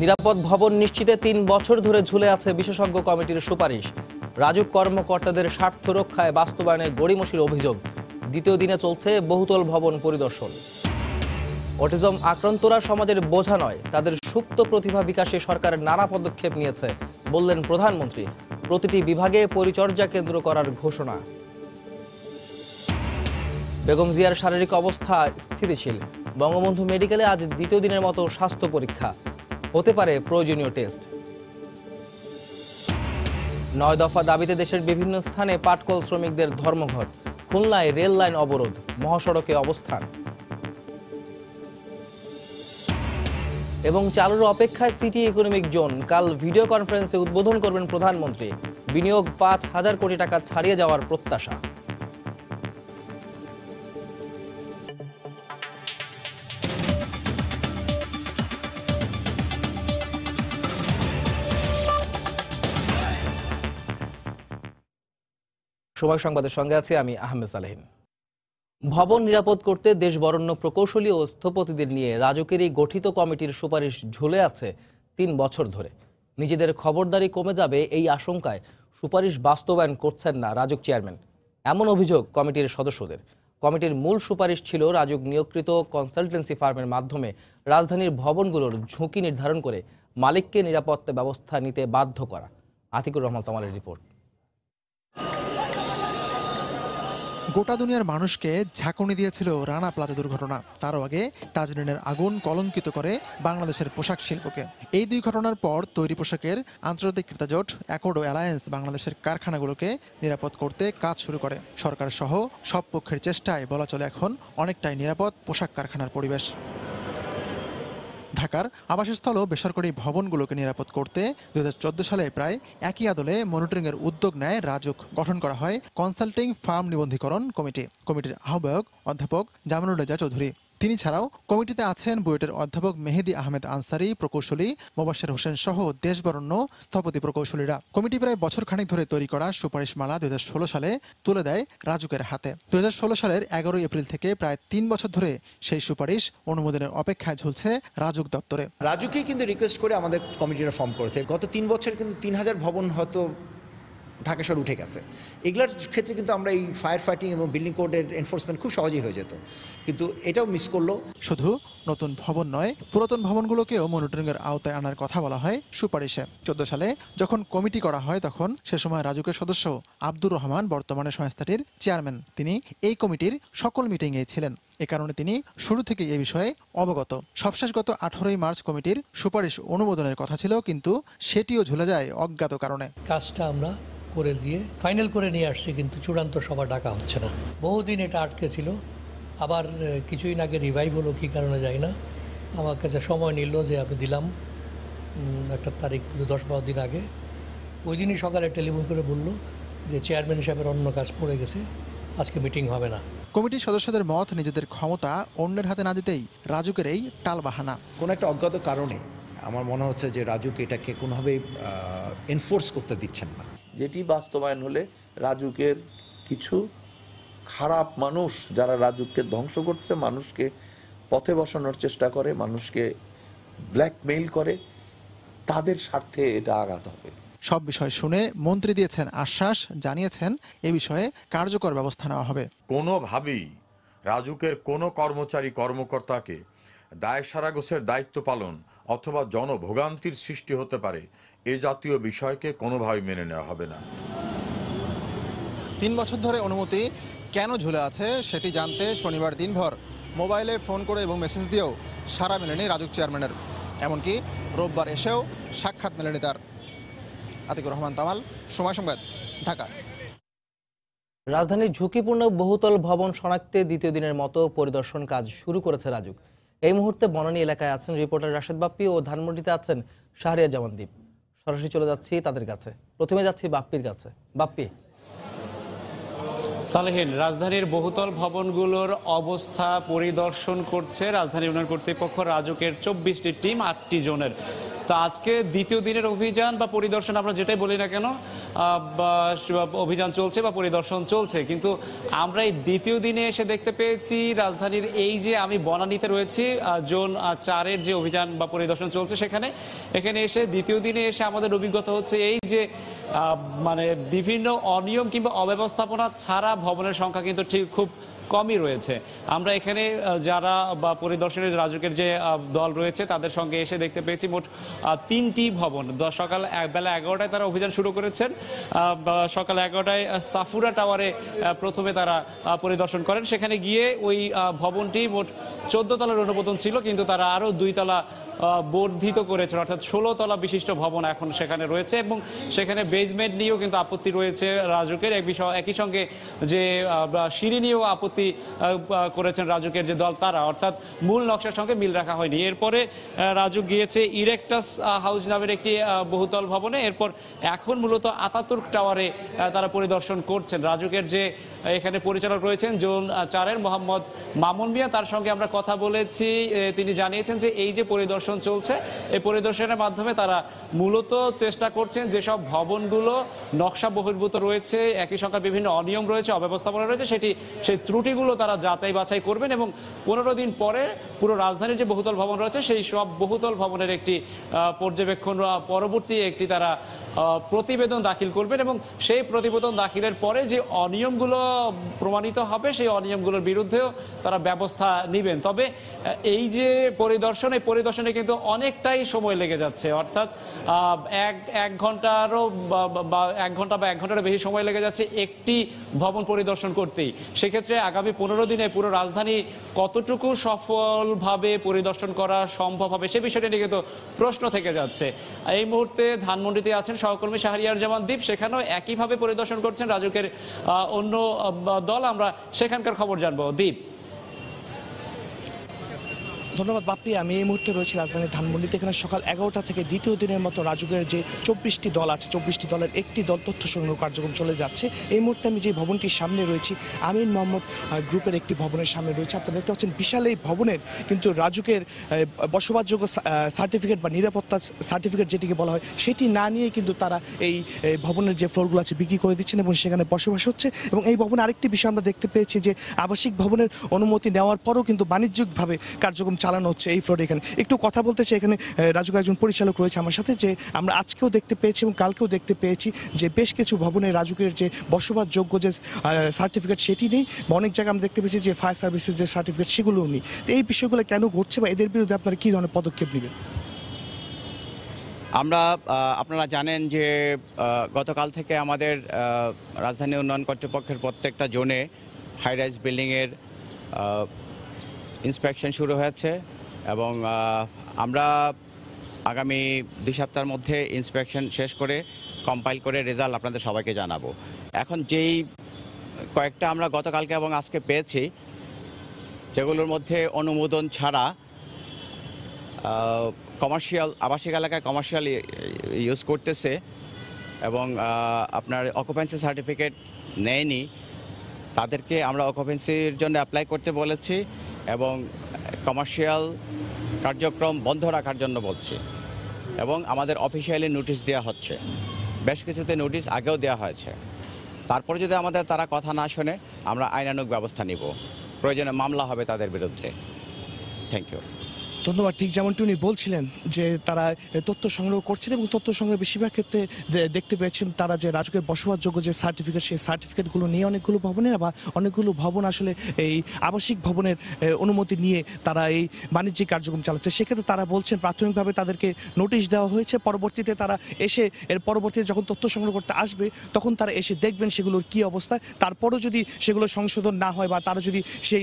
নিরাপদ ভবন নিশ্চিতে ৩ বছর ধরে ঝুলে আছে বিশেষজ্ঞ কমিটির সুপারিশ। রাজুক কর্মকর্তাদের স্বার্থ রক্ষায় বাস্তবায়নে গড়িমসির অভিযোগ। দ্বিতীয় দিনে চলছে বহুতল ভবন পরিদর্শন। অটিজম আক্রান্তরা সমাজের বোঝা নয়, তাদের সুপ্ত প্রতিভা বিকাশে সরকার নানা পদক্ষেপ নিয়েছে বললেন প্রধানমন্ত্রী। প্রতিটি বিভাগে পরিচর্যা কেন্দ্র করার ঘোষণা। বেগম জিয়ার শারীরিক অবস্থা স্থিতিশীল। বঙ্গবন্ধু মেডিকেলে আজ দ্বিতীয় দিনের মতো স্বাস্থ্য পরীক্ষা। হতে পারে প্রয়োজনীয় টেস্ট। ৯ দফা দাবিতে দেশের বিভিন্ন স্থানে পাটকল শ্রমিকদের ধর্মঘট। খুলনায় রেল লাইন অবরোধ, মহাসড়কে অবস্থান। এবং চালুর অপেক্ষায় সিটি ইকোনমিক জোন। কাল ভিডিও কনফারেন্সে উদ্বোধন করবেন প্রধানমন্ত্রী। বিনিয়োগ ৫,০০০ কোটি টাকা ছাড়িয়ে যাওয়ার প্রত্যাশা। সময় সংবাদের সঙ্গে আছি আমি আহমেদ সালেহিন। ভবন নিরাপদ করতে দেশ বরেণ্য প্রকৌশলী ও স্থপতিদের নিয়ে রাজুকের এই গঠিত কমিটির সুপারিশ ঝুলে আছে ৩ বছর ধরে। নিজেদের খবরদারি কমে যাবে এই আশঙ্কায় সুপারিশ বাস্তবায়ন করছেন না রাজুক চেয়ারম্যান, এমন অভিযোগ কমিটির সদস্যদের। কমিটির মূল সুপারিশ ছিল রাজুক নিয়োগকৃত কনসালটেন্সি ফার্মের মাধ্যমে রাজধানীর ভবনগুলোর ঝুঁকি নির্ধারণ করে মালিককে নিরাপত্তা ব্যবস্থা নিতে বাধ্য করা। আতিকুর রহমান তামালের রিপোর্ট। গোটা দুনিয়ার মানুষকে ঝাঁকুনি দিয়েছিল রানা প্লাজা দুর্ঘটনা। তারও আগে তাজরিনের আগুন কলঙ্কিত করে বাংলাদেশের পোশাক শিল্পকে। এই দুই ঘটনার পর তৈরি পোশাকের আন্তর্জাতিক ক্রেতা জোট অ্যাকর্ড অ্যালায়েন্স বাংলাদেশের কারখানাগুলোকে নিরাপদ করতে কাজ শুরু করে। সরকার সহ সব পক্ষের চেষ্টায় বলা চলে এখন অনেকটাই নিরাপদ পোশাক কারখানার পরিবেশ। ঢাকার আবাসস্থল ও বেসরকারি ভবনগুলোকে নিরাপদ করতে ২০১৪ সালে প্রায় একই আদলে মনিটরিংয়ের উদ্যোগ নেয় রাজুক। গঠন করা হয় কনসাল্টিং ফার্ম নিবন্ধীকরণ কমিটি। কমিটির আহ্বায়ক অধ্যাপক জামিনুল রেজা চৌধুরী। তিনি ছাড়াও কমিটিতে আছেন বুয়েটের অধ্যাপক মেহেদি আহমেদ আনসারি, প্রকৌশলী মোবাশ্বের হোসেন সহ দেশবরেণ্য স্থপতি প্রকৌশলীরা। কমিটি প্রায় বছর খানেক ধরে তৈরি করা সুপারিশমালা ২০১৬ সালে তুলে দেয় রাজুকের হাতে। ২০১৬ সালের ১১ এপ্রিল থেকে প্রায় ৩ বছর ধরে সেই সুপারিশ অনুমোদনের অপেক্ষায় ঝুলছে রাজুক দপ্তরে। রাজুকে কিন্তু রিকোয়েস্ট করে আমাদের কমিটিটা ফর্ম করেছে। গত ৩ বছর কিন্তু ৩,০০০ ভবন হয়তো ঢাকা শহর উঠে গেছে। এগুলোর ক্ষেত্রে কিন্তু আমরা এই ফায়ার ফাইটিং এবং বিল্ডিং কোডের এনফোর্সমেন্ট খুব সহজেই হয়ে যেত, কিন্তু এটাও মিস করলো। শুধু নতুন ভবন নয়, পুরাতন ভবনগুলোকেও মনিটরিংয়ের আওতায় আনার কথা বলা হয় সুপারিশে। ১৪ সালে যখন কমিটি করা হয় তখন সে সময় রাজুকের সদস্য আব্দুর রহমান বর্তমানে সংস্থাটির চেয়ারম্যান। তিনি এই কমিটির সকল মিটিংয়েই ছিলেন। এ কারণে তিনি শুরু থেকে এ বিষয়ে অবগত। সবশেষ গত ১৮ মার্চ কমিটির সুপারিশ অনুমোদনের কথা ছিল, কিন্তু সেটিও ঝুলে যায় অজ্ঞাত কারণে। কাজটা আমরা করে দিয়ে ফাইনাল করে নিয়ে আসছি, কিন্তু চূড়ান্ত সভা ডাকা হচ্ছে না। বহুদিন এটা আটকে ছিল, আবার কিছুদিন আগে রিভাইভ হলো, কী কারণে যায় না। আমার কাছে সময় নিল যে আমি দিলাম একটা তারিখ ১০-১২ দিন আগে। ওই দিনই সকালে টেলিফোন করে বললো যে চেয়ারম্যান সাহেবের অন্য কাজ পড়ে গেছে, আজকে মিটিং হবে না। কমিটির সদস্যদের মত, নিজেদের ক্ষমতা অন্যের হাতে না দিতেই রাজুকের এই টালবাহানা। কোনো একটা অজ্ঞাত কারণে আমার মনে হচ্ছে যে রাজুক এটাকে কোনোভাবেই এনফোর্স করতে দিচ্ছেন না। যেটি বাস্তবায়ন হলে রাজুকের কিছু খারাপ মানুষ যারা রাজুককে ধ্বংস করছে, মানুষকে পথে বসানোর চেষ্টা করে, মানুষকে ব্ল্যাকমেইল করে, তাদের স্বার্থে এটা আঘাত হবে। সব বিষয় শুনে মন্ত্রী দিয়েছেন আশ্বাস, জানিয়েছেন এ বিষয়ে কার্যকর ব্যবস্থা নেওয়া হবে। কোনোভাবেই রাজুকের কোনো কর্মচারী কর্মকর্তাকে দায় সারাগোছের দায়িত্ব পালন অথবা জনভোগান্তির সৃষ্টি হতে পারে এ জাতীয় বিষয়কে কোনোভাবেই মেনে নেওয়া হবে না। ৩ বছর ধরে অনুমতি কেন ঝুলে আছে সেটি জানতে শনিবার দিনভর মোবাইলে ফোন করে এবং মেসেজ দিয়েও সাড়া মেলেনি রাজুক চেয়ারম্যানের। এমনকি রোববার এসেও সাক্ষাৎ মেলেনি তার। আতিকুর রহমান তামাল, সময় সংবাদ, ঢাকা। রাজধানীর ঝুঁকিপূর্ণ বহুতল ভবন শনাক্তে দ্বিতীয় দিনের মতো পরিদর্শন কাজ শুরু করেছে রাজুক। এই মুহূর্তে বনানী এলাকায় আছেন রিপোর্টার রাশেদ বাপ্পি ও ধানমন্ডিতে আছেন শাহরিয়া জামান দ্বীপ। সরাসরি চলে যাচ্ছি তাদের কাছে। প্রথমে যাচ্ছি বাপ্পির কাছে। বাপ্পি। সালেহিন, রাজধানীর বহুতল ভবনগুলোর অবস্থা পরিদর্শন করছে রাজধানী উন্নয়ন কর্তৃপক্ষ। রাজুকের ২৪টি টিম ৮টি জোনের। তো আজকে দ্বিতীয় দিনের অভিযান বা পরিদর্শন আমরা যেটাই বলি না কেন, অভিযান চলছে বা পরিদর্শন চলছে, কিন্তু আমরা এই দ্বিতীয় দিনে এসে দেখতে পেয়েছি রাজধানীর এই যে আমি বনানীতে রয়েছি জোন 4-এর যে অভিযান বা পরিদর্শন চলছে এখানে এসে দ্বিতীয় দিনে এসে আমাদের অভিজ্ঞতা হচ্ছে এই যে মানে বিভিন্ন অনিয়ম কিংবা অব্যবস্থাপনা ছাড়া ভবনের সংখ্যা কিন্তু ঠিক খুব কমই রয়েছে। আমরা এখানে যারা বা পরিদর্শনের রাজুকের যে দল রয়েছে তাদের সঙ্গে এসে দেখতে পেয়েছি মোট 3টি ভবন। সকাল বেলা 11টায় তারা অভিযান শুরু করেছেন। সকাল 11টায় সাফুরা টাওয়ারে প্রথমে তারা পরিদর্শন করেন। সেখানে গিয়ে ওই ভবনটি মোট 14 তলার অনুমোদন ছিল, কিন্তু তারা আরও 2 তলা বর্ধিত করেছে, অর্থাৎ 16 তলা বিশিষ্ট ভবন এখন সেখানে রয়েছে এবং সেখানে বেজমেন্ট নিয়েও কিন্তু আপত্তি রয়েছে রাজুকের। একই সঙ্গে যে সিঁড়ি নিয়েও আপত্তি করেছেন রাজুকের যে দল তারা, অর্থাৎ মূল নকশার সঙ্গে মিল রাখা হয়নি। এরপরে রাজুক গিয়েছে ইরেকটাস হাউস নামের একটি বহুতল ভবনে। এরপর এখন মূলত আতাতুর্ক টাওয়ারে তারা পরিদর্শন করছেন। রাজুকের যে এখানে পরিচালক রয়েছেন জোন 4-এর মোহাম্মদ মামুন মিয়া, তার সঙ্গে আমরা কথা বলেছি। তিনি জানিয়েছেন যে এই যে পরিদর্শন চলছে, এই পরিদর্শনের মাধ্যমে তারা মূলত চেষ্টা করছেন যেসব ভবনগুলো নকশা বহির্ভূত রয়েছে, একই সঙ্গে বিভিন্ন অনিয়ম রয়েছে, অব্যবস্থাপনা রয়েছে, সেই ত্রুটিগুলো তারা যাচাই বাছাই করবেন এবং 15 দিন পরে পুরো রাজধানীর যে বহুতল ভবন রয়েছে সেই সব বহুতল ভবনের একটি পর্যবেক্ষণ পরবর্তী একটি তারা প্রতিবেদন দাখিল করবেন এবং সেই প্রতিবেদন দাখিলের পরে যে অনিয়মগুলো প্রমাণিত হবে সেই অনিয়মগুলোর বিরুদ্ধেও তারা ব্যবস্থা নেবেন। তবে এই যে পরিদর্শনে কিন্তু অনেকটাই সময় লেগে যাচ্ছে, অর্থাৎ এক ঘন্টারও বা 1 ঘন্টা বা 1 ঘন্টারও বেশি সময় লেগে যাচ্ছে একটি ভবন পরিদর্শন করতেই। সেক্ষেত্রে আগামী 15 দিনে পুরো রাজধানী কতটুকু সফলভাবে পরিদর্শন করা সম্ভব হবে সে বিষয়টি নিয়ে কিন্তু প্রশ্ন থেকে যাচ্ছে। এই মুহূর্তে ধানমন্ডিতে আছেন সহকর্মী শাহরিয়ার জামান দ্বীপ, সেখানেও একইভাবে পরিদর্শন করছেন রাজুকের অন্য দল। আমরা সেখানকার খবর জানবো। দ্বীপ। ধন্যবাদ বাপ্পি। আমি এই মুহূর্তে রয়েছি রাজধানীর ধানমন্ডিতে। এখানে সকাল 11টা থেকে দ্বিতীয় দিনের মতো রাজুকের যে 24টি দল আছে, 24টি দলের একটি দল তথ্য সংগ্রহ কার্যক্রম চলে যাচ্ছে। এই মুহূর্তে আমি যে ভবনটির সামনে রয়েছি আমিন মোহাম্মদ গ্রুপের একটি ভবনের সামনে রয়েছে। আপনারা দেখতে পাচ্ছেন বিশাল এই ভবনের কিন্তু রাজুকের বসবাসযোগ্য সার্টিফিকেট বা নিরাপত্তা সার্টিফিকেট যেটিকে বলা হয় সেটি না নিয়ে কিন্তু তারা এই ভবনের যে ফ্লোরগুলো আছে বিক্রি করে দিচ্ছেন এবং সেখানে বসবাস হচ্ছে। এবং এই ভবনে আরেকটি বিষয় আমরা দেখতে পেয়েছি যে আবাসিক ভবনের অনুমতি নেওয়ার পরও কিন্তু বাণিজ্যিকভাবে কার্যক্রম চালানো হচ্ছে এই ফ্লোরে। এখানে একটু কথা বলতে চাই, এখানে রাজুকের একজন পরিচালক রয়েছে আমার সাথে, যে আমরা আজকেও দেখতে পেয়েছি এবং কালকেও দেখতে পেয়েছি যে বেশ কিছু ভবনে রাজুকের যে বসবাসযোগ্য যে সার্টিফিকেট সেটি নেই, বা অনেক জায়গায় আমরা দেখতে পেয়েছি যে ফায়ার সার্ভিসের যে সার্টিফিকেট সেগুলোও নেই। তো এই বিষয়গুলো কেন ঘটছে বা এদের বিরুদ্ধে আপনারা কী ধরনের পদক্ষেপ নেবেন? আপনারা জানেন যে গতকাল থেকে আমাদের রাজধানী উন্নয়ন কর্তৃপক্ষের প্রত্যেকটা জোনে হাই রাইজ বিল্ডিংয়ের ইন্সপেকশন শুরু হয়েছে এবং আমরা আগামী 2 সপ্তাহের মধ্যে ইন্সপেকশন শেষ করে কম্পাইল করে রেজাল্ট আপনাদের সবাইকে জানাবো। এখন যেই কয়েকটা আমরা গতকালকে এবং আজকে পেয়েছি যেগুলোর মধ্যে অনুমোদন ছাড়া কমার্শিয়াল আবাসিক এলাকায় কমার্শিয়াল ইউজ করতেছে এবং আপনার অকুপেন্সি সার্টিফিকেট নেয়নি, তাদেরকে আমরা অকুপেন্সির জন্য অ্যাপ্লাই করতে বলেছি এবং কমার্শিয়াল কার্যক্রম বন্ধ রাখার জন্য বলছি এবং আমাদের অফিসিয়ালি নোটিশ দেওয়া হচ্ছে। বেশ কিছুতে নোটিশ আগেও দেওয়া হয়েছে। তারপরে যদি আমাদের তারা কথা না শোনে আমরা আইনানুগ ব্যবস্থা নিব, প্রয়োজনে মামলা হবে তাদের বিরুদ্ধে। Thank you. ধন্যবাদ। ঠিক যেমনটি উনি বলছিলেন যে তারা তথ্য সংগ্রহ করছেন এবং তথ্য সংগ্রহের বেশিরভাগ ক্ষেত্রে দেখতে পেয়েছেন তারা যে রাজুকের বসবাসযোগ্য যে সার্টিফিকেট সেই সার্টিফিকেটগুলো নিয়ে অনেকগুলো ভবনের বা অনেকগুলো ভবন আসলে এই আবাসিক ভবনের অনুমতি নিয়ে তারা এই বাণিজ্যিক কার্যক্রম চালাচ্ছে। সেক্ষেত্রে তারা বলছেন প্রাথমিকভাবে তাদেরকে নোটিশ দেওয়া হয়েছে, পরবর্তীতে তারা এসে পরবর্তীতে যখন তথ্য সংগ্রহ করতে আসবে তখন তারা এসে দেখবেন সেগুলোর কী অবস্থা। তারপরও যদি সেগুলো সংশোধন না হয় বা তারা যদি সেই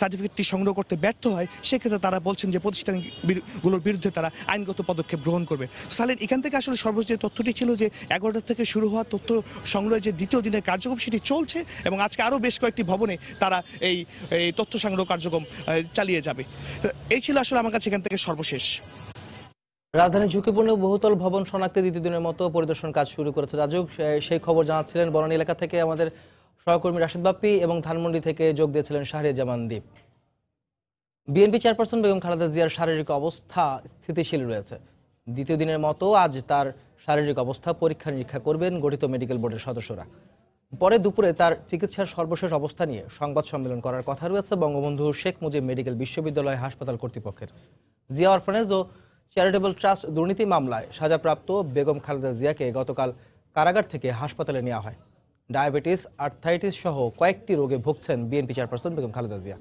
সার্টিফিকেটটি সংগ্রহ করতে ব্যর্থ হয় সেক্ষেত্রে তারা বলছেন যে প্রতিষ্ঠানগুলোর বিরুদ্ধে তারা আইনগত পদক্ষেপ গ্রহণ করবে। সালেন, এখান থেকে আসলে সর্বোচ্চ যে তথ্যটি ছিল যে 11টা থেকে শুরু হওয়া তথ্য সংগ্রহের যে দ্বিতীয় দিনের কার্যক্রম সেটি চলছে এবং আজকে আরও বেশ কয়েকটি ভবনে তারা এই তথ্য সংগ্রহ কার্যক্রম চালিয়ে যাবে। এই ছিল আসলে আমার কাছে এখান থেকে সর্বশেষ। রাজধানীর ঝুঁকিপূর্ণ বহুতল ভবন শনাক্তে দ্বিতীয় দিনের মতো পরিদর্শন কাজ শুরু করেছে রাজুক। সেই খবর জানাচ্ছিলেন বনানী এলাকা থেকে আমাদের সহকর্মী রাশিদ বাপ্পি এবং ধানমন্ডি থেকে যোগ দিয়েছিলেন শাহরিয়ার জামান দ্বীপ। বিএনপি চেয়ারপারসন বেগম খালেদা জিয়ার শারীরিক অবস্থা স্থিতিশীল রয়েছে। দ্বিতীয় দিনের মতো আজ তার শারীরিক অবস্থা পরীক্ষা নিরীক্ষা করবেন গঠিত মেডিকেল বোর্ডের সদস্যরা। পরে দুপুরে তার চিকিৎসার সর্বশেষ অবস্থা নিয়ে সংবাদ সম্মেলন করার কথা রয়েছে বঙ্গবন্ধু শেখ মুজিব মেডিকেল বিশ্ববিদ্যালয় হাসপাতাল কর্তৃপক্ষের। জিয়া অরফানেজ ও চ্যারিটেবল ট্রাস্ট দুর্নীতি মামলায় সাজাপ্রাপ্ত বেগম খালেদা জিয়াকে গতকাল কারাগার থেকে হাসপাতালে নেওয়া হয়। ডায়াবেটিস, আর্থাইটিস সহ কয়েকটি রোগে ভুগছেন BNP chairperson Begum Khaleda Zia.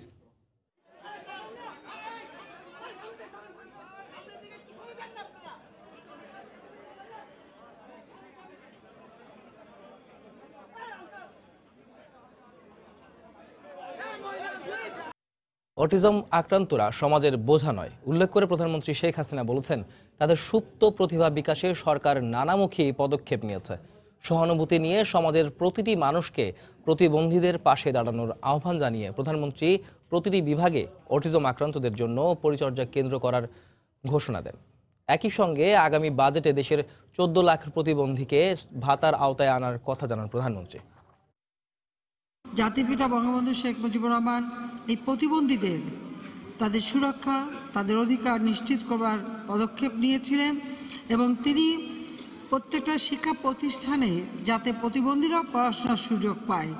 Autism আক্রান্তরা সমাজের বোঝা নয় উল্লেখ করে প্রধানমন্ত্রী শেখ হাসিনা বলেছেন, তাদের সুপ্ত প্রতিভা বিকাশে সরকার নানামুখী পদক্ষেপ নিয়েছে। সহানুভূতি নিয়ে সমাজের প্রতিটি মানুষকে প্রতিবন্ধীদের পাশে দাঁড়ানোর আহ্বান জানিয়ে প্রধানমন্ত্রী প্রতিটি বিভাগে অটিজম আক্রান্তদের জন্য পরিচর্যা কেন্দ্র করার ঘোষণা দেন। একই সঙ্গে আগামী বাজেটে দেশের 14 লাখ প্রতিবন্ধীকে ভাতার আওতায় আনার কথা জানান প্রধানমন্ত্রী। জাতির পিতা বঙ্গবন্ধু শেখ মুজিবুর রহমান এই প্রতিবন্ধীদের তাদের সুরক্ষা, তাদের অধিকার নিশ্চিত করবার পদক্ষেপ নিয়েছিলেন এবং তিনি প্রত্যেকটা শিক্ষা প্রতিষ্ঠানে যাতে প্রতিবন্ধীরা পড়াশোনার সুযোগ পায়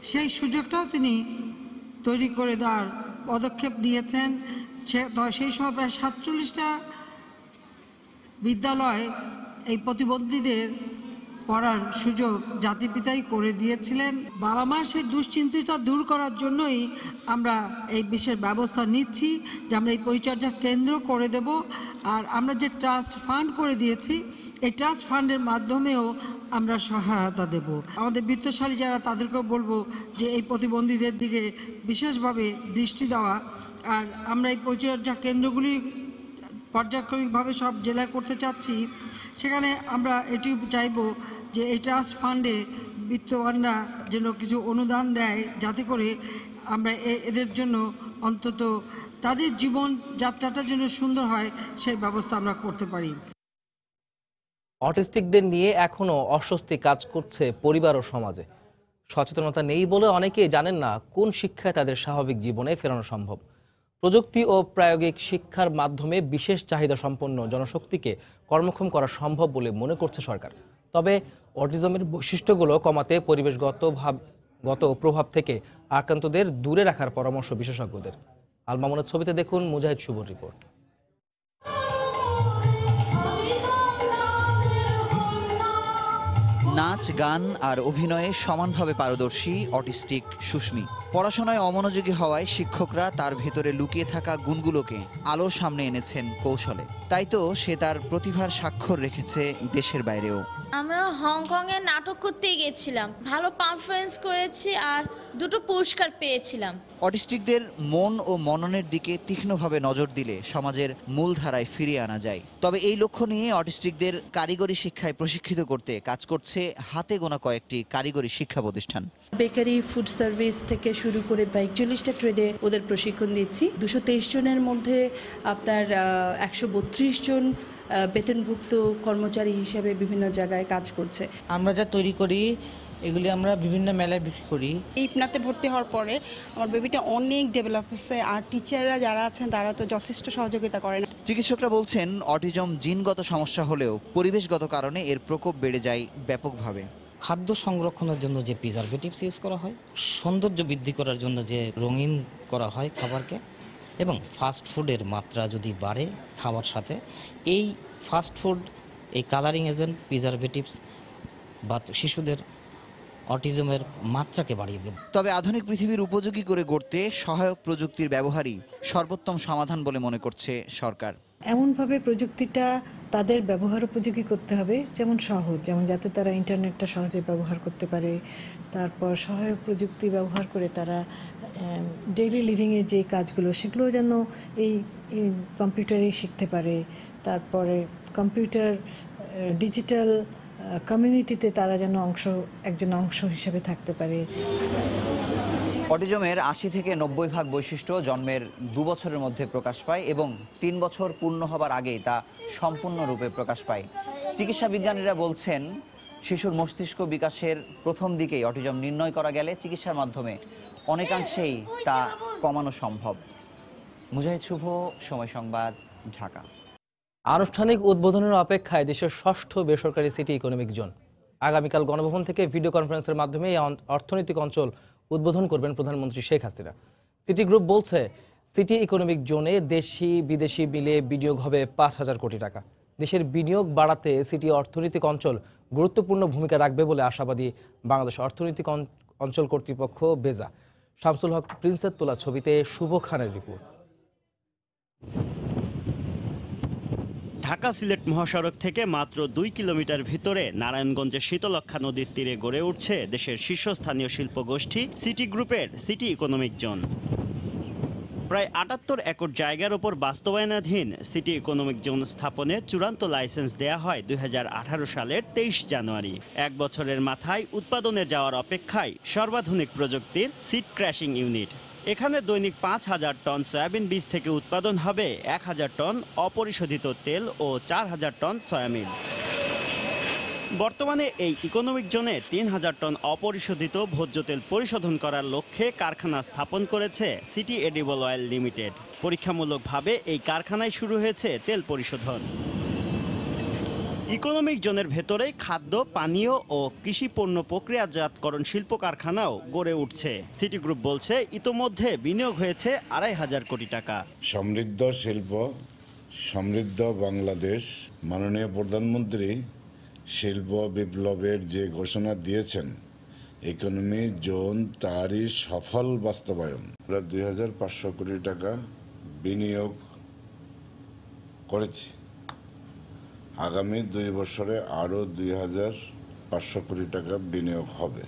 সেই সুযোগটাও তিনি তৈরি করে দেওয়ার পদক্ষেপ নিয়েছেন। সেই সময় প্রায় 47টা বিদ্যালয় এই প্রতিবন্ধীদের পড়ার সুযোগ জাতিপিতাই করে দিয়েছিলেন। বাবা মার সেই দুশ্চিন্তাটা দূর করার জন্যই আমরা এই বিশেষ ব্যবস্থা নিচ্ছি যে আমরা এই পরিচর্যা কেন্দ্র করে দেব। আর আমরা যে ট্রাস্ট ফান্ড করে দিয়েছি এই ট্রাস্ট ফান্ডের মাধ্যমেও আমরা সহায়তা দেব। আমাদের বিত্তশালী যারা তাদেরকেও বলবো যে এই প্রতিবন্ধীদের দিকে বিশেষভাবে দৃষ্টি দেওয়া। আর আমরা এই পরিচর্যা কেন্দ্রগুলি পর্যায়ক্রমিকভাবে সব জেলায় করতে চাচ্ছি। সেখানে আমরা এটি চাইব যে এই ট্রাস্ট ফান্ডে বিত্তবানরা যেন কিছু অনুদান দেয় যাতে করে আমরা এদের জন্য অন্তত তাদের জীবন যাত্রাটা যেন সুন্দর হয় সেই ব্যবস্থা আমরা করতে পারি। অটিস্টিকদের নিয়ে এখনও অস্বস্তি কাজ করছে পরিবার ও সমাজে। সচেতনতা নেই বলে অনেকেই জানেন না কোন শিক্ষায় তাদের স্বাভাবিক জীবনে ফেরানো সম্ভব। প্রযুক্তি ও প্রায়োগিক শিক্ষার মাধ্যমে বিশেষ চাহিদা সম্পন্ন জনশক্তিকে কর্মক্ষম করা সম্ভব বলে মনে করছে সরকার। তবে অটিজমের বৈশিষ্ট্যগুলো কমাতে পরিবেশগত প্রভাব থেকে আক্রান্তদের দূরে রাখার পরামর্শ বিশেষজ্ঞদের। আল মামুনের ছবিতে দেখুন মুজাহিদ শুভর রিপোর্ট। নাচ, গান আর অভিনয়ে সমানভাবে পারদর্শী অটিস্টিক সুস্মি। পড়াশোনায় অমনোযোগী হওয়ায় শিক্ষকরা তার ভেতরে লুকিয়ে থাকা গুণগুলোকে আলোর সামনে এনেছেন কৌশলে। তাই তো সে তার প্রতিভার স্বাক্ষর রেখেছে দেশের বাইরেও। আমরা হংকংয়ে নাটক করতেই গেছিলাম, ভালো পারফরমেন্স করেছি আর 2টো পুরস্কার পেয়েছিলাম। অটিস্টিকদের মন ও মননের দিকে তীক্ষ্ণভাবে নজর দিলে সমাজের মূলধারায় ফিরিয়ে আনা যায়। তবে এই লক্ষ্য নিয়ে অটিস্টিকদের কারিগরি শিক্ষায় প্রশিক্ষিত করতে কাজ করছে হাতে গোনা কয়েকটি কারিগরি শিক্ষা প্রতিষ্ঠান। বেকারি, ফুড সার্ভিস থেকে শুরু করে প্রায় 41টা ট্রেডে ওদের প্রশিক্ষণ দিচ্ছি। 223 জনের মধ্যে আপনার 132 জন বেতনভুক্ত কর্মচারী হিসেবে বিভিন্ন জায়গায় কাজ করছে। আমরা যা তৈরি করি এগুলি আমরা বিভিন্ন মেলায় বিক্রি করি। ইপনাতে ভর্তি হওয়ার পরে আমার বেবিটা অনেক ডেভেলপ হচ্ছে আর টিচাররা যারা আছেন তারা তো যথেষ্ট সহযোগিতা করেন। চিকিৎসকরা বলছেন অটিজম জিনগত সমস্যা হলেও পরিবেশগত কারণে এর প্রকোপ বেড়ে যায় ব্যাপকভাবে। খাদ্য সংরক্ষণের জন্য যে প্রিজারভেটিভস ইউজ করা হয়, সৌন্দর্য বৃদ্ধি করার জন্য যে রঙিন করা হয় খাবারকে, এবং ফাস্ট ফুডের মাত্রা যদি বাড়ে খাওয়ার সাথে, এই ফাস্ট ফুড, এই কালারিং এজেন্ট, প্রিজারভেটিভস বা শিশুদের অটিজমের মাত্রাকে বাড়িয়ে দেবে। তবে আধুনিক পৃথিবীর উপযোগী করে গড়তে সহায়ক প্রযুক্তির ব্যবহারই সর্বোত্তম সমাধান বলে মনে করছে সরকার। এমনভাবে প্রযুক্তিটা তাদের ব্যবহার উপযোগী করতে হবে যেমন সহজ, যেমন যাতে তারা ইন্টারনেটটা সহজে ব্যবহার করতে পারে। তারপর সহায়ক প্রযুক্তি ব্যবহার করে তারা ডেইলি লিভিংয়ে যে কাজগুলো সেগুলো যেন এই কম্পিউটারেই শিখতে পারে। তারপরে কম্পিউটার ডিজিটাল কমিউনিটিতে তারা যেন একজন অংশ হিসেবে থাকতে পারে। অটিজমের 80 থেকে 90% বৈশিষ্ট্য জন্মের 2 বছরের মধ্যে প্রকাশ পায় এবং 3 বছর পূর্ণ হবার আগেই তা সম্পূর্ণরূপে প্রকাশ পায়। চিকিৎসা বিজ্ঞানীরা বলছেন, শিশুর মস্তিষ্ক বিকাশের প্রথম দিকেই অটিজম নির্ণয় করা গেলে চিকিৎসার মাধ্যমে অনেকাংশেই তা কমানো সম্ভব। মুজাহিদ শুভ, সময় সংবাদ, ঢাকা। আনুষ্ঠানিক উদ্বোধনের অপেক্ষায় দেশের ষষ্ঠ বেসরকারি সিটি ইকোনমিক জোন। আগামীকাল গণভবন থেকে ভিডিও কনফারেন্সের মাধ্যমে এই অর্থনৈতিক অঞ্চল উদ্বোধন করবেন প্রধানমন্ত্রী শেখ হাসিনা। সিটি গ্রুপ বলছে, সিটি ইকোনমিক জোনে দেশি বিদেশি মিলে বিনিয়োগ হবে 5,000 কোটি টাকা। দেশের বিনিয়োগ বাড়াতে সিটি অর্থনৈতিক অঞ্চল গুরুত্বপূর্ণ ভূমিকা রাখবে বলে আশাবাদী বাংলাদেশ অর্থনৈতিক অঞ্চল কর্তৃপক্ষ বেজা। শামসুল হক প্রিন্সের তোলা ছবিতে শুভ খানের রিপোর্ট। ঢাকা সিলেট মহাসড়ক থেকে মাত্র 2 কিলোমিটার ভিতরে নারায়ণগঞ্জের শীতলক্ষ্যা নদীর তীরে গড়ে উঠছে দেশের শীর্ষস্থানীয় শিল্পগোষ্ঠী সিটি গ্রুপের সিটি ইকোনমিক জোন। প্রায় 78 একর জায়গার ওপর বাস্তবায়নাধীন সিটি ইকোনমিক জোন স্থাপনে চূড়ান্ত লাইসেন্স দেয়া হয় 2018 সালের 23 জানুয়ারি। 1 বছরের মাথায় উৎপাদনে যাওয়ার অপেক্ষায় সর্বাধুনিক প্রযুক্তির সিড ক্র্যাশিং ইউনিট। এখানে দৈনিক 5,000 টন সয়াবিন বীজ থেকে উৎপাদন হবে 1,000 টন অপরিশোধিত তেল ও 4,000 টন সয়াবিন। বর্তমানে এই ইকোনমিক জোনে 3,000 টন অপরিশোধিত ভোজ্য তেল পরিশোধন করার লক্ষ্যে কারখানা স্থাপন করেছে সিটি এডিবল অয়েল লিমিটেড। পরীক্ষামূলকভাবে এই কারখানায় শুরু হয়েছে তেল পরিশোধন। ইকোনমিক জোনের ভেতরেই খাদ্য, পানীয় ও কৃষি পণ্য প্রক্রিয়াজাতকরণ শিল্প কারখানাও গড়ে উঠছে। সিটি গ্রুপ বলছে, ইতোমধ্যে বিনিয়োগ হয়েছে 2,500 কোটি টাকা। সমৃদ্ধ শিল্প, সমৃদ্ধ বাংলাদেশ। মাননীয় প্রধানমন্ত্রী শিল্প বিপ্লবের যে ঘোষণা দিয়েছেন, ইকোনমি জোন তারই সফল বাস্তবায়ন। 2,500 কোটি টাকা বিনিয়োগ করেছি। আগামী 2 বছরে আরও 2,500 কোটি টাকা বিনিয়োগ হবে।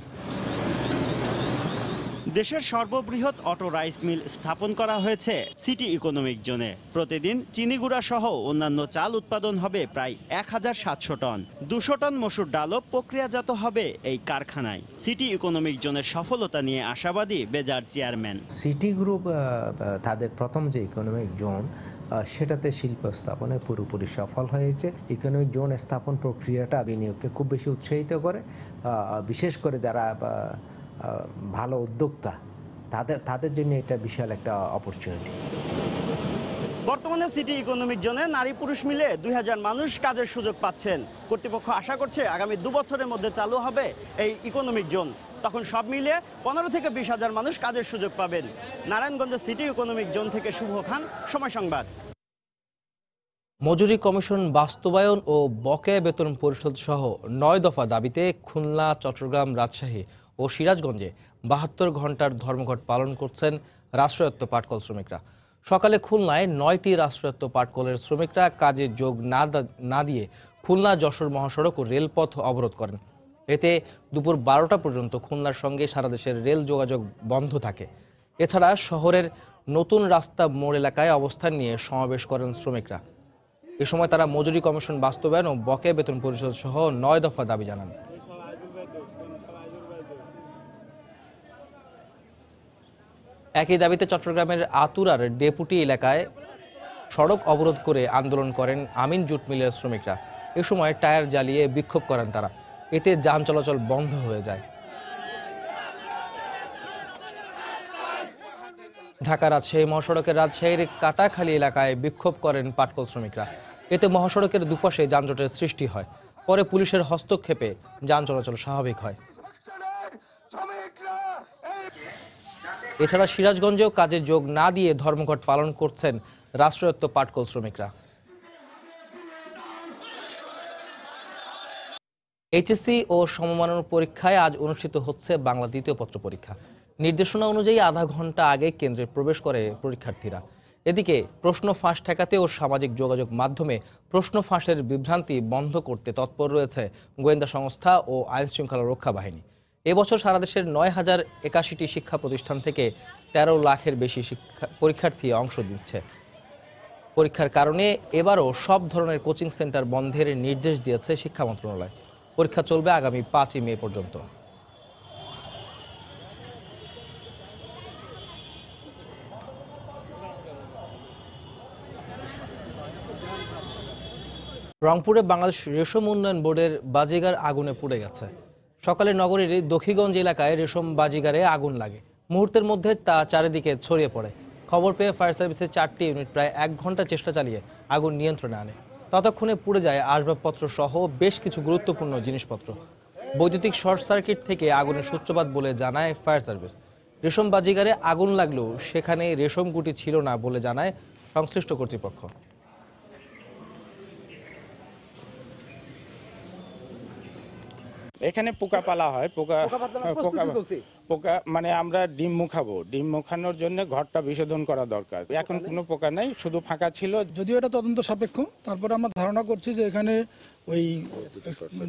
দেশের সর্ববৃহৎ অটো রাইস মিল স্থাপন করা হয়েছে সিটি ইকোনমিক জোনে। প্রতিদিন চিনিগুড়া সহ অন্যান্য চাল উৎপাদন হবে প্রায় 1,700 টন। 200 টন মসুর ডালও প্রক্রিয়াজাত হবে এই কারখানায়। সিটি ইকোনমিক জোনের সফলতা নিয়ে আশাবাদী বেজার চেয়ারম্যান। সিটি গ্রুপ তাদের প্রথম যে ইকোনমিক জোন সেটাতে শিল্প স্থাপনে পুরোপুরি সফল হয়েছে। ইকোনমিক জোন স্থাপন প্রক্রিয়াটা বিনিয়োগকে খুব বেশি উৎসাহিত করে, বিশেষ করে যারা ভালো উদ্যোক্তা তাদের জন্য এটা বিশাল একটা অপরচুনিটি। বর্তমানে সিটি ইকোনমিক জোনে নারী পুরুষ মিলে 2,000 মানুষ কাজের সুযোগ পাচ্ছেন। কর্তৃপক্ষ আশা করছে আগামী 2 বছরের মধ্যে চালু হবে এই ইকোনমিক জোন। তখন সব মিলিয়ে 15 থেকে 20,000 মানুষ কাজের সুযোগ পাবেন। নারায়ণগঞ্জ সিটি ইকোনমিক জোন থেকে শুভ খান, সময় সংবাদ। মজুরি কমিশন বাস্তবায়ন ও বকেয়া বেতন পরিশোধ সহ 9 দফা দাবিতে খুলনা, চট্টগ্রাম, রাজশাহী ও সিরাজগঞ্জে 72 ঘন্টার ধর্মঘট পালন করছেন রাষ্ট্রায়ত্ত পাটকল শ্রমিকরা। সকালে খুলনায় 9টি রাষ্ট্রায়ত্ত পাটকলের শ্রমিকরা কাজে যোগ না দিয়ে খুলনা যশোর মহাসড়ক ও রেলপথ অবরোধ করেন। এতে দুপুর 12টা পর্যন্ত খুলনার সঙ্গে সারা দেশের রেল যোগাযোগ বন্ধ থাকে। এছাড়া শহরের নতুন রাস্তা মোড় এলাকায় অবস্থান নিয়ে সমাবেশ করেন শ্রমিকরা। এ সময় তারা মজুরি কমিশন বাস্তবায়ন ও বকেয়া বেতন পরিশোধ সহ 9 দফা দাবি জানান। একই দাবিতে চট্টগ্রামের আতুরার ডেপুটি এলাকায় সড়ক অবরোধ করে আন্দোলন করেন আমিন জুট মিলের শ্রমিকরা। এ সময় টায়ার জ্বালিয়ে বিক্ষোভ করেন তারা। এতে যান চলাচল বন্ধ হয়ে যায়। ঢাকা রাজশাহী মহাসড়কের রাজশাহীর কাটাখালী এলাকায় বিক্ষোভ করেন পাটকল শ্রমিকরা। এতে মহাসড়কের দুপাশে যানজটের সৃষ্টি হয়। পরে পুলিশের হস্তক্ষেপে যান চলাচল স্বাভাবিক হয়। এছাড়া সিরাজগঞ্জেও কাজে যোগ না দিয়ে ধর্মঘট পালন করছেন রাষ্ট্রায়ত্ত পাটকল শ্রমিকরা। এইচএসসি ও সমমানের পরীক্ষায় আজ অনুষ্ঠিত হচ্ছে বাংলা দ্বিতীয় পত্র পরীক্ষা। নির্দেশনা অনুযায়ী আধা ঘন্টা আগে কেন্দ্রে প্রবেশ করে পরীক্ষার্থীরা। এদিকে প্রশ্ন ফাঁস ঠেকাতে ও সামাজিক যোগাযোগ মাধ্যমে প্রশ্ন ফাঁসের বিভ্রান্তি বন্ধ করতে তৎপর রয়েছে গোয়েন্দা সংস্থা ও আইনশৃঙ্খলা রক্ষা বাহিনী। এবছর সারা দেশের 9,081টি শিক্ষা প্রতিষ্ঠান থেকে 13 লাখের বেশি পরীক্ষার্থী অংশ নিচ্ছে। পরীক্ষার কারণে এবারও সব ধরনের কোচিং সেন্টার বন্ধের নির্দেশ দিয়েছে শিক্ষা মন্ত্রণালয়। পরীক্ষা চলবে আগামী 5 মে পর্যন্ত। রংপুরে বাংলাদেশ রেশম উন্নয়ন বোর্ডের বাজিগার আগুনে পুড়ে গেছে। সকালে নগরীর দক্ষিণগঞ্জ এলাকায় রেশম বাজিগারে আগুন লাগে। মুহূর্তের মধ্যে তা চারিদিকে ছড়িয়ে পড়ে। খবর পেয়ে ফায়ার সার্ভিসের 4টি ইউনিট প্রায় 1 ঘন্টা চেষ্টা চালিয়ে আগুন নিয়ন্ত্রণে আনে। ততক্ষণে পুড়ে যায় আসবাবপত্র সহ বেশ কিছু গুরুত্বপূর্ণ জিনিসপত্র। বৈদ্যুতিক শর্ট সার্কিট থেকে আগুনের সূত্রপাত বলে জানায় ফায়ার সার্ভিস। রেশম বাজিগারে আগুন লাগলেও সেখানে রেশম গুটি ছিল না বলে জানায় সংশ্লিষ্ট কর্তৃপক্ষ। এখানে পোকা পালা হয়, পোকা মানে আমরা ডিম মুখাবো, ডিম মুখানোর জন্য ঘরটা বিশোধন করা দরকার। এখন কোনো পোকা নাই, শুধু ফাঁকা ছিল। যদিও এটা তদন্ত সাপেক্ষ, তারপরে আমরা ধারণা করছি যে এখানে ওই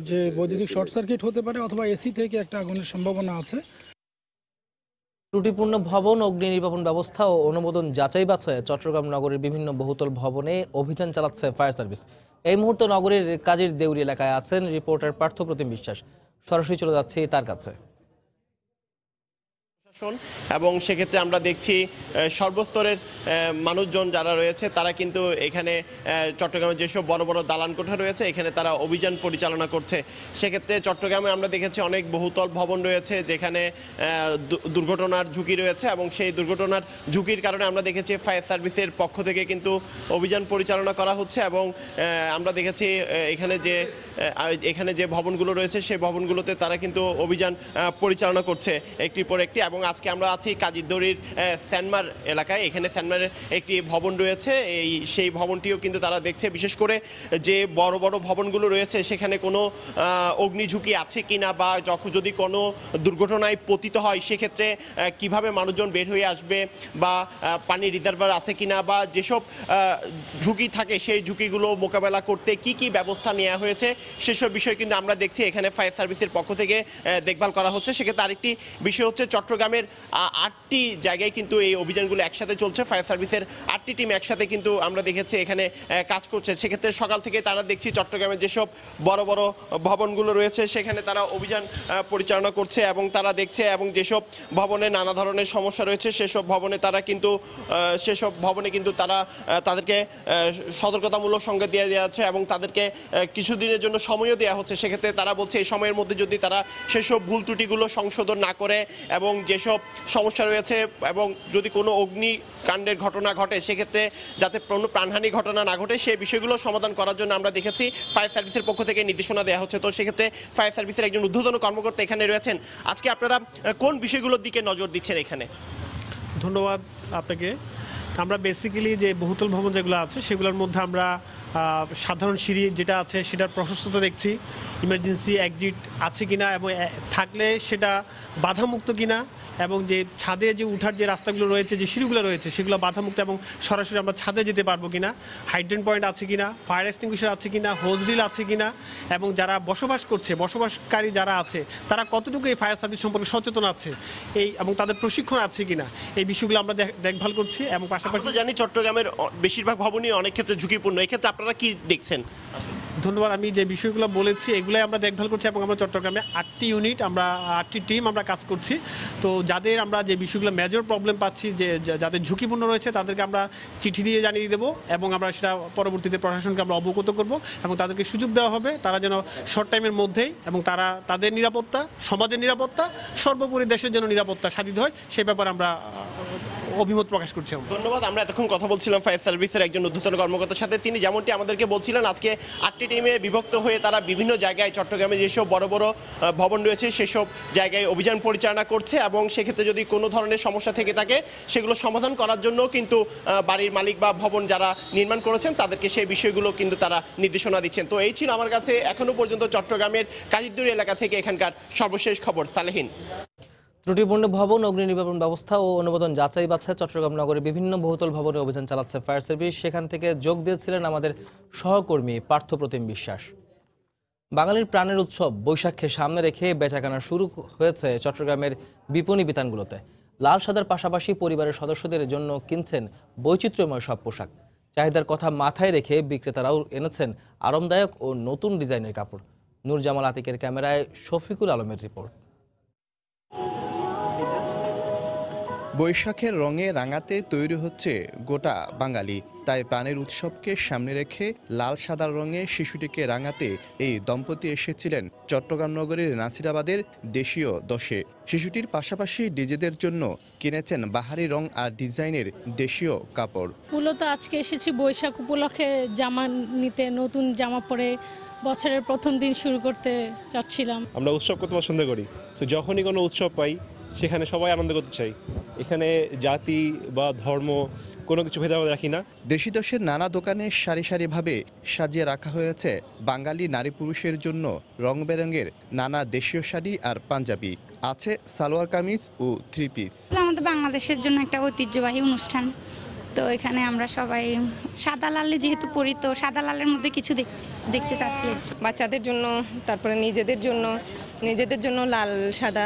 যে বৈদ্যুতিক শর্ট সার্কিট হতে পারে অথবা এসি থেকে একটা আগুনের সম্ভাবনা আছে। ত্রুটিপূর্ণ ভবন, অগ্নি নির্বাপন ব্যবস্থা ও অনুমোদন যাচাই বাছাই চট্টগ্রাম নগরের বিভিন্ন বহুতল ভবনে অভিযান চালাচ্ছে ফায়ার সার্ভিস। এই মুহূর্তে নগরের কাজীর দেউরি এলাকায় আছেন রিপোর্টার পার্থপ্রতিম বিশ্বাস। সরাসরি চলে যাচ্ছে তার কাছে। এবং সেক্ষেত্রে আমরা দেখছি সর্বস্তরের মানুষজন যারা রয়েছে তারা কিন্তু এখানে চট্টগ্রামে যেসব বড় বড় দালান কোঠা রয়েছে এখানে তারা অভিযান পরিচালনা করছে। সেক্ষেত্রে চট্টগ্রামে আমরা দেখেছি অনেক বহুতল ভবন রয়েছে যেখানে দুর্ঘটনার ঝুঁকি রয়েছে এবং সেই দুর্ঘটনার ঝুঁকির কারণে আমরা দেখেছি ফায়ার সার্ভিসের পক্ষ থেকে কিন্তু অভিযান পরিচালনা করা হচ্ছে এবং আমরা দেখেছি এখানে যে ভবনগুলো রয়েছে সেই ভবনগুলোতে তারা কিন্তু অভিযান পরিচালনা করছে একটির পর একটি। এবং আজকে আমরা আছি কাজীরদড়ির স্যানমার এলাকায়। এখানে স্যানমারের একটি ভবন রয়েছে, সেই ভবনটিও কিন্তু তারা দেখছে। বিশেষ করে যে বড় বড় ভবনগুলো রয়েছে সেখানে কোনো অগ্নিঝুঁকি আছে কিনা বা যদি কোনো দুর্ঘটনায় পতিত হয় সেক্ষেত্রে কিভাবে মানুষজন বের হয়ে আসবে বা পানির রিজার্ভার আছে কিনা বা যেসব ঝুঁকি থাকে সেই ঝুঁকিগুলো মোকাবেলা করতে কি কি ব্যবস্থা নেওয়া হয়েছে সেসব বিষয় কিন্তু আমরা দেখছি এখানে ফায়ার সার্ভিসের পক্ষ থেকে দেখভাল করা হচ্ছে। সেক্ষেত্রে আরেকটি বিষয় হচ্ছে চট্টগ্রামের 8টি জায়গায় কিন্তু এই অভিযানগুলো একসাথে চলছে। ফায়ার সার্ভিসের 8টি টিম একসাথে কিন্তু আমরা দেখেছি এখানে কাজ করছে। সেক্ষেত্রে সকাল থেকে তারা দেখছি চট্টগ্রামের যেসব বড় বড় ভবনগুলো রয়েছে সেখানে তারা অভিযান পরিচালনা করছে এবং তারা দেখছে এবং যেসব ভবনে নানা ধরনের সমস্যা রয়েছে সেসব ভবনে কিন্তু তারা তাদেরকে সতর্কতামূলক সংকেত দিয়ে দেওয়া হচ্ছে এবং তাদেরকে কিছুদিনের জন্য সময়ও দেওয়া হচ্ছে। সেক্ষেত্রে তারা বলছে এই সময়ের মধ্যে যদি তারা সেসব ভুল ত্রুটিগুলো সংশোধন না করে এবং যেসব সমস্যা রয়েছে এবং যদি কোনো অগ্নিকাণ্ডের ঘটনা ঘটে সেক্ষেত্রে যাতে কোনো প্রাণহানি ঘটনা না ঘটে সেই বিষয়গুলো সমাধান করার জন্য আমরা দেখেছি ফায়ার সার্ভিসের পক্ষ থেকে নির্দেশনা দেওয়া হচ্ছে। তো সেক্ষেত্রে ফায়ার সার্ভিসের একজন ঊর্ধ্বতন কর্মকর্তা এখানে রয়েছেন। আজকে আপনারা কোন বিষয়গুলোর দিকে নজর দিচ্ছেন এখানে? ধন্যবাদ আপনাকে। আমরা বেসিক্যালি যে বহুতল ভবন যেগুলো আছে সেগুলোর মধ্যে আমরা সাধারণ সিঁড়ি যেটা আছে সেটার প্রশস্ততা দেখছি, ইমার্জেন্সি এক্সিট আছে কিনা এবং থাকলে সেটা বাধামুক্ত কিনা এবং যে ছাদে যে উঠার যে রাস্তাগুলো রয়েছে যে সিঁড়িগুলো রয়েছে সেগুলো বাধামুক্ত এবং সরাসরি আমরা ছাদে যেতে পারবো কিনা, হাইড্রেন্ট পয়েন্ট আছে কিনা, ফায়ার এক্সটিংগুইশার আছে কিনা, হোজ ড্রিল আছে কিনা এবং যারা বসবাসকারী যারা আছে তারা কতটুকু এই ফায়ার সার্ভিস সম্পর্কে সচেতন আছে এবং তাদের প্রশিক্ষণ আছে কিনা এই বিষয়গুলো আমরা দেখভাল করছি। এবং পাশাপাশি জানি চট্টগ্রামের বেশিরভাগ ভবনই অনেক ক্ষেত্রে ঝুঁকিপূর্ণ, এক্ষেত্রে আপনারা কি দেখছেন? ধন্যবাদ। আমি যে বিষয়গুলো বলেছি এগুলোই আমরা দেখভাল করছি এবং আমরা চট্টগ্রামে 8টি ইউনিট আমরা 8টি টিম আমরা কাজ করছি। তো যাদের আমরা যে বিষয়গুলো মেজর প্রবলেম পাচ্ছি যে যাদের ঝুঁকিপূর্ণ রয়েছে তাদেরকে আমরা চিঠি দিয়ে জানিয়ে দেবো এবং আমরা সেটা পরবর্তীতে প্রশাসনকে আমরা অবগত করব এবং তাদেরকে সুযোগ দেওয়া হবে তারা যেন শর্ট টাইমের মধ্যেই এবং তারা তাদের নিরাপত্তা, সমাজের নিরাপত্তা, সর্বোপরি দেশের জন্য নিরাপত্তা সাধিত হয় সেই ব্যাপারে আমরা অভিমত প্রকাশ করছি। ধন্যবাদ। আমরা এতক্ষণ কথা বলছিলাম ফায়ার সার্ভিসের একজন ঊর্ধ্বতন কর্মকর্তার সাথে। তিনি যেমনটি আমাদেরকে বলছিলেন আজকে 8টি টিমে বিভক্ত হয়ে তারা বিভিন্ন জায়গায় চট্টগ্রামে যেসব বড় বড় ভবন রয়েছে সেসব জায়গায় অভিযান পরিচালনা করছে এবং সেক্ষেত্রে যদি কোনো ধরনের সমস্যা থেকে থাকে সেগুলো সমাধান করার জন্য কিন্তু বাড়ির মালিক বা ভবন যারা নির্মাণ করেছেন তাদেরকে সেই বিষয়গুলো কিন্তু তারা নির্দেশনা দিচ্ছেন। তো এই ছিল আমার কাছে এখনো পর্যন্ত চট্টগ্রামের কাজীরদড়ি এলাকা থেকে এখানকার সর্বশেষ খবর। সালেহিন। ত্রুটিপূর্ণ ভবন, অগ্নি নির্বাপন ব্যবস্থা ও অনুমোদন যাচাই বাছাই চট্টগ্রাম নগরের বিভিন্ন বহুতল ভবনে অভিযান চালাচ্ছে ফায়ার সার্ভিস। সেখান থেকে যোগ দিয়েছিলেন আমাদের সহকর্মী পার্থপ্রতিম বিশ্বাস। বাঙালির প্রাণের উৎসব বৈশাখকে সামনে রেখে বেচাকেনা শুরু হয়েছে চট্টগ্রামের বিপণী বিতানগুলোতে। লাল সাদার পাশাপাশি পরিবারের সদস্যদের জন্য কিনছেন বৈচিত্র্যময় সব পোশাক। চাহিদার কথা মাথায় রেখে বিক্রেতারাও এনেছেন আরামদায়ক ও নতুন ডিজাইনের কাপড়। নূর জামাল আতিকের ক্যামেরায় শফিকুল আলমের রিপোর্ট। বৈশাখের রঙে রাঙাতে তৈরি হচ্ছে গোটা বাঙালি, তাই প্রাণের উৎসবকে সামনে রেখে লাল সাদা রঙে শিশুটিকে রাঙাতে এই দম্পতি এসেছিলেন চট্টগ্রাম নগরীর নাসিরাবাদের দেশীয় দশে। শিশুটির পাশাপাশি ডিজেদের জন্য কিনেছেন বাহারি রং আর ডিজাইনের দেশীয় কাপড়। মূলত আজকে এসেছি বৈশাখ উপলক্ষে জামা নিতে, নতুন জামা পরে বছরের প্রথম দিন শুরু করতে চাচ্ছিলাম। আমরা উৎসব করতে পছন্দ করি, তো যখনই কোনো উৎসব পাই সেখানে সবাই আনন্দ করতে চাই। এখানে জাতি বা ধর্ম কোনো কিছু ভেদাভেদ রাখি না। দেশি দশের নানা দোকানে সারি সারিভাবে সাজিয়ে রাখা হয়েছে বাঙালি নারী পুরুষের জন্য রং বেরঙের নানা দেশীয় শাড়ি আর পাঞ্জাবি। আছে সালোয়ার কামিজ ও থ্রি পিস। আমাদের বাংলাদেশের জন্য একটা ঐতিহ্যবাহী অনুষ্ঠান, তো এখানে আমরা সবাই সাদা লালে যেহেতু পরি, তো সাদা লালের মধ্যে কিছু দেখতে চাচ্ছি। বাচ্চাদের জন্য, তারপরে নিজেদের জন্য লাল সাদা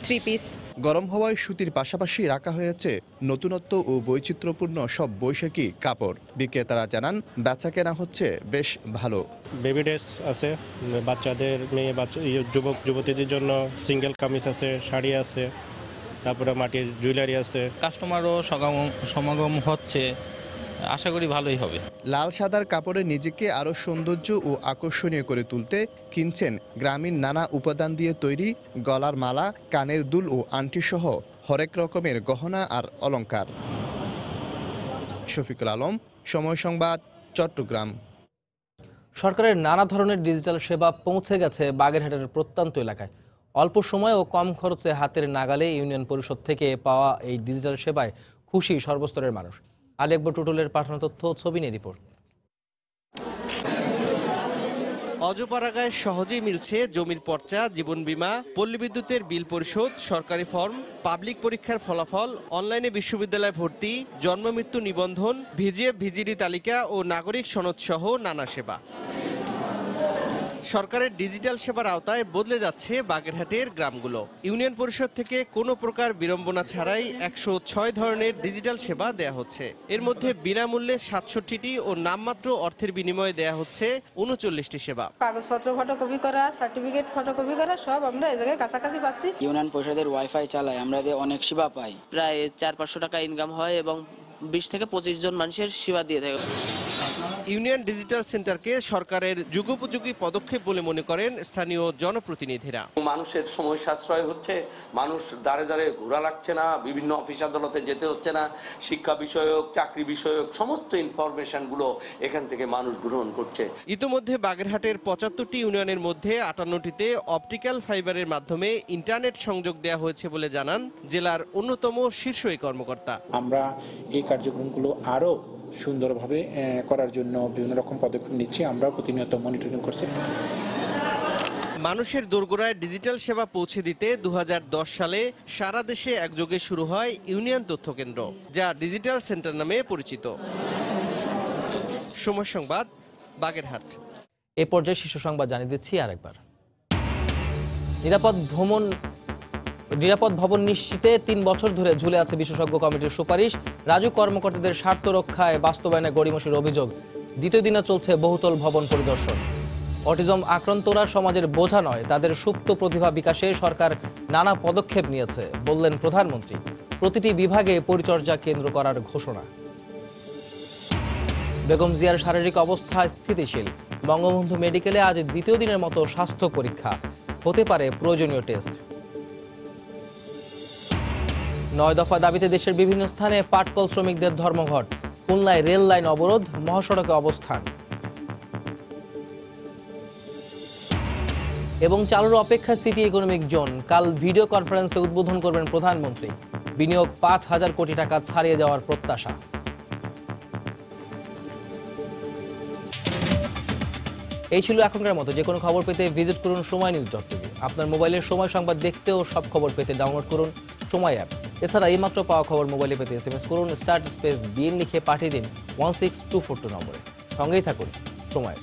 থ্রি পিস। গরম হওয়ায় সুতির পাশাপাশি রাখা হয়েছে নতুনত্ব ও বৈচিত্র্যপূর্ণ সব বৈশাখী কাপড়। বিক্রেতারা জানান বেচা কেনা হচ্ছে বেশ ভালো। বেবি ড্রেস আছে, বাচ্চাদের মেয়ে যুবক যুবতীদের জন্য সিঙ্গেল কামিজ আছে, শাড়ি আছে, তারপরে মাটির জুয়েলারি আছে। কাস্টমারও সমাগম হচ্ছে, আশা করি ভালোই হবে। লাল সাদার কাপড়ে নিজেকে আরও সৌন্দর্য ও আকর্ষণীয় করে তুলতে কিনছেন গ্রামীণ নানা উপাদান দিয়ে তৈরি গলার মালা, কানের দুল ও আংটি সহ হরেক রকমের গহনা আর অলংকার। শফিকুল আলম, সময় সংবাদ, চট্টগ্রাম। সরকারের নানা ধরনের ডিজিটাল সেবা পৌঁছে গেছে বাগেরহাটের প্রত্যন্ত এলাকায়। অল্প সময় ও কম খরচে হাতের নাগালে ইউনিয়ন পরিষদ থেকে পাওয়া এই ডিজিটাল সেবায় খুশি সর্বস্তরের মানুষ। আলী আকবর টুটুলের পাঠানো তথ্য, ছবি নিয়ে রিপোর্ট। অজপাড়াগায় সহজেই মিলছে জমির পর্চা, জীবন বীমা, পল্লী বিদ্যুতের বিল পরিশোধ, সরকারি ফর্ম, পাবলিক পরীক্ষার ফলাফল, অনলাইনে বিশ্ববিদ্যালয় ভর্তি, জন্ম মৃত্যু নিবন্ধন, ভিজিএফ ভিজিডি তালিকা ও নাগরিক সনদ সহ নানা সেবা। সরকারের ডিজিটাল সেবার আওতায় বদলে যাচ্ছে বাগেরহাটের গ্রামগুলো। ইউনিয়ন পরিষদ থেকে কোনো প্রকার বিড়ম্বনা ছাড়াই 106 ধরনের ডিজিটাল সেবা দেয়া হচ্ছে। এর মধ্যে বিনামূল্যে 67টি ও নামমাত্র অর্থের বিনিময়ে দেয়া হচ্ছে 39টি সেবা। কাগজপত্র ফটোকপি করা, সার্টিফিকেট ফটোকপি করা, সব আমরা এই জায়গায় কাছাকাছি পাচ্ছি। ইউনিয়ন পরিষদের ওয়াইফাই চালাই, আমরা অনেক সেবা পাই। প্রায় 400-500 টাকা ইনকাম হয় এবং 20 থেকে 25 জন মানুষের সেবা দিয়ে থাকে। ইউনিয়ন ডিজিটাল সেন্টারকে সরকারের যুগোপযোগী পদক্ষেপ বলে মনে করেন স্থানীয় জনপ্রতিনিধিরা। মানুষের সময় সাশ্রয় হচ্ছে, মানুষ দাঁড়ে দাঁড়ে ঘোরা লাগছে না, বিভিন্ন অফিস আদালতে যেতে হচ্ছে না, শিক্ষা বিষয়ক, চাকরি বিষয়ক সমস্ত ইনফরমেশনগুলো এখান থেকে মানুষ গ্রহণ করছে। ইতোমধ্যে বাগেরহাটের 75টি ইউনিয়নের মধ্যে 58টিতে অপটিক্যাল ফাইবারের মাধ্যমে ইন্টারনেট সংযোগ দেওয়া হয়েছে বলে জানান জেলার অন্যতম শীর্ষ এই কর্মকর্তা। আমরা এই কার্যক্রমগুলো আরও সুন্দরভাবে করার জন্য বিভিন্ন রকম পদক্ষেপ নিচ্ছি, আমরা প্রতিনিয়ত মনিটরিং করছি। মানুষের দোরগোড়ায় ডিজিটাল সেবা পৌঁছে দিতে 2010 সালে সারা দেশে একযোগে শুরু হয় ইউনিয়ন তথ্য কেন্দ্র, যা ডিজিটাল সেন্টার নামে পরিচিত। সময় সংবাদ, বাগেরহাট। এ পর্যায়ে শীর্ষ সংবাদ জানিয়ে দিচ্ছি আরেকবার। নিরাপদ ভবন নিশ্চিতে 3 বছর ধরে ঝুলে আছে বিশেষজ্ঞ কমিটির সুপারিশ। রাজুক কর্মকর্তাদের স্বার্থ রক্ষায় বাস্তবায়নে গড়িমসির অভিযোগ। দ্বিতীয় দিনে চলছে বহুতল ভবন পরিদর্শন। অটিজম আক্রান্তরা সমাজের বোঝা নয়, তাদের সুপ্ত প্রতিভা বিকাশে সরকার নানা পদক্ষেপ নিয়েছে বললেন প্রধানমন্ত্রী। প্রতিটি বিভাগে পরিচর্যা কেন্দ্র করার ঘোষণা। বেগম জিয়ার শারীরিক অবস্থা স্থিতিশীল। বঙ্গবন্ধু মেডিকেলে আজ দ্বিতীয় দিনের মতো স্বাস্থ্য পরীক্ষা, হতে পারে প্রয়োজনীয় টেস্ট। 9 দফা দাবিতে দেশের বিভিন্ন স্থানে পাটকল শ্রমিকদের ধর্মঘট। খুলনায় রেল লাইন অবরোধ, মহাসড়কে অবস্থান। এবং চালুর অপেক্ষা সিটি ইকোনমিক জোন। কাল ভিডিও কনফারেন্সে উদ্বোধন করবেন প্রধানমন্ত্রী। বিনিয়োগ 5,000 কোটি টাকা ছাড়িয়ে যাওয়ার প্রত্যাশা। এই ছিল এখনকার মতো। যে কোনো খবর পেতে ভিজিট করুন সময়.নিউজ.টিভি। আপনার মোবাইলের সময় সংবাদ দেখতে ও সব খবর পেতে ডাউনলোড করুন সময় অ্যাপ। এছাড়া এইমাত্র পাওয়া খবর মোবাইলে পেতে SMS করুন *BN লিখে পাঠিয়ে দিন 16242 নম্বরে। সঙ্গেই থাকুন সময়ের।